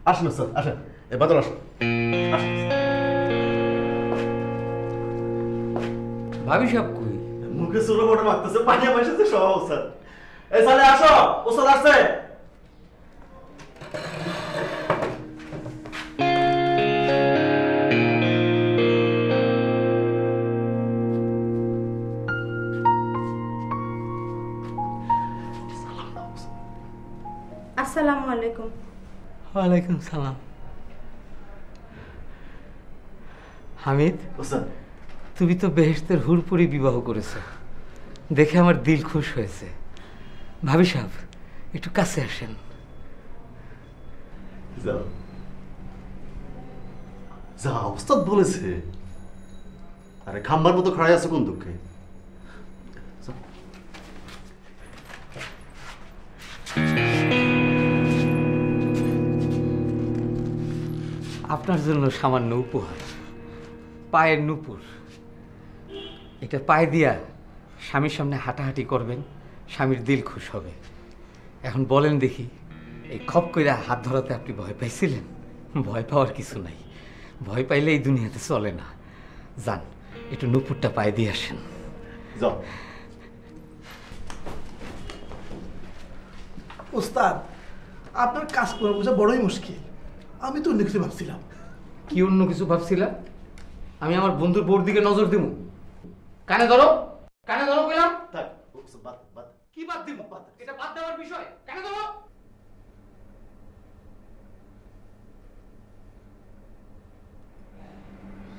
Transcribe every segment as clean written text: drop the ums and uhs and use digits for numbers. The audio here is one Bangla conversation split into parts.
আসেন স্যার আসেন, এ বাদল আসুন। ভাবি সব কই? মুখে সুরো বড় মারতেছে, পানিয়া বসেছে সব স্যার। এই সালে আসো, ওস্তাদ আসছে। আসসালামু আলাইকুম। ওয়ালাইকুম সালাম। হামিদ, ওস্তাদ তুমি তো বেহেশতের হুরপুরি বিবাহ করেছো, দেখে আমার দিল খুশ হয়েছে। ভাবি সাহেব, একটু কাছে আসেন। যাও যা ওস্তাদ বলেছে। আরে খাম্বার মতো খাড়াই আছে কোন দুঃখে? আপনার জন্য সামান্য উপহার, পায়ের নূপুর। এটা পায়ে দিয়া স্বামীর সামনে হাঁটাহাঁটি করবেন, স্বামীর দিল খুশ হবে। এখন বলেন দেখি, এই খপ কইরা হাত ধরাতে আপনি ভয় পাইছিলেন? ভয় পাওয়ার কিছু নাই, ভয় পাইলে এই দুনিয়াতে চলে না। যান, একটু নূপুরটা পায়ে দিয়ে আসেন। যাও। ওস্তাদ, আপনার কাজ করা বোঝা বড়ই মুশকিল। আমি তো অন্য কিছু ভাবছিলাম। কি অন্য কিছু ভাবছিলাম? আমি আমার বন্ধুর বোর দিকে নজর দিব? কানে ধরো, কানে ধরো কইলাম। থাক, ওস্তাদ বাদ বাদ। কি বাদ দিব? এটা বাদ দেওয়ার বিষয়। কানে ধরো।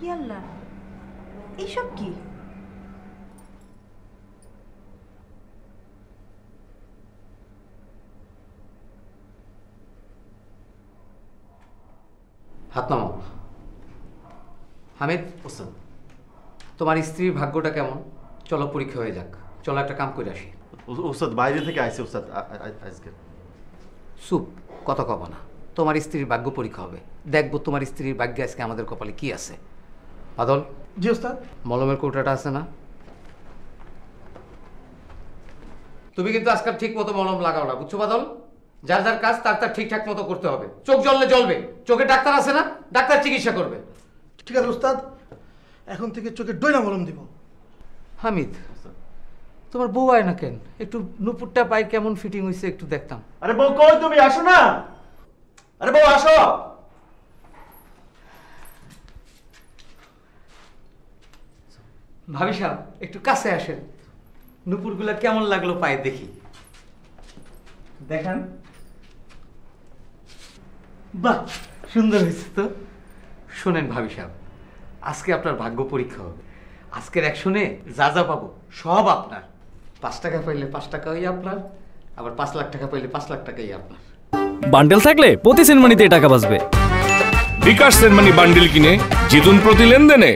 ইয়াল্লা, এইসব কি? হাত নামাও। হামিদ, ওস্তাদ তোমার স্ত্রীর ভাগ্যটা কেমন? চলো পরীক্ষা হয়ে যাক। চলো একটা কাম করে আসি। ওস্তাদ বাইরে থেকে আইছে ওস্তাদ আজকে। চুপ, কথা কব না। তোমার স্ত্রীর ভাগ্য পরীক্ষা হবে, দেখবো তোমার স্ত্রীর ভাগ্যে আজকে আমাদের কপালে কি আছে। বাদল, জি ওস্তাদ। মলমের কৌটাটা আছে না? তুমি কিন্তু আজকাল ঠিক মতো মলম লাগাও না, বুঝছো বাদল? যার যার কাজ তার তার ঠিকঠাক মতো করতে হবে। চোখ জ্বললে জ্বলবে, চোখে ডাক্তার আছে না, ডাক্তার চিকিৎসা করবে। ঠিক আছে ওস্তাদ, এখন থেকে চোখে ডইলা মলম দিব। হামিদ, তোমার বউ আয় না কেন? একটু নুপুরটা পাই কেমন ফিটিং হয়েছে একটু দেখতাম। আরে বউ কই তুমি? আসো না। আরে বউ আসো। ভাবি সাহেব, একটু কাছে আসেন। নুপুরগুলা কেমন লাগলো পায়ে দেখি। দেখান। বাহ, সুন্দর হয়েছে তো। শোনেন ভাবি সাহেব, আজকে আপনার ভাগ্য পরীক্ষা হবে। আজকের অ্যাকশনে যা যা পাবো সব আপনার। 5 টাকা পাইলে 5 টাকাই আপনার, আবার 5 লাখ টাকা পাইলে 5 লাখ টাকাই আপনার। বান্ডেল থাকলে প্রতি সেনমানিতে টাকা বাঁচবে। বিকাশ সেনমানি বান্ডিল কিনে জিতুন প্রতি লেনদেনে।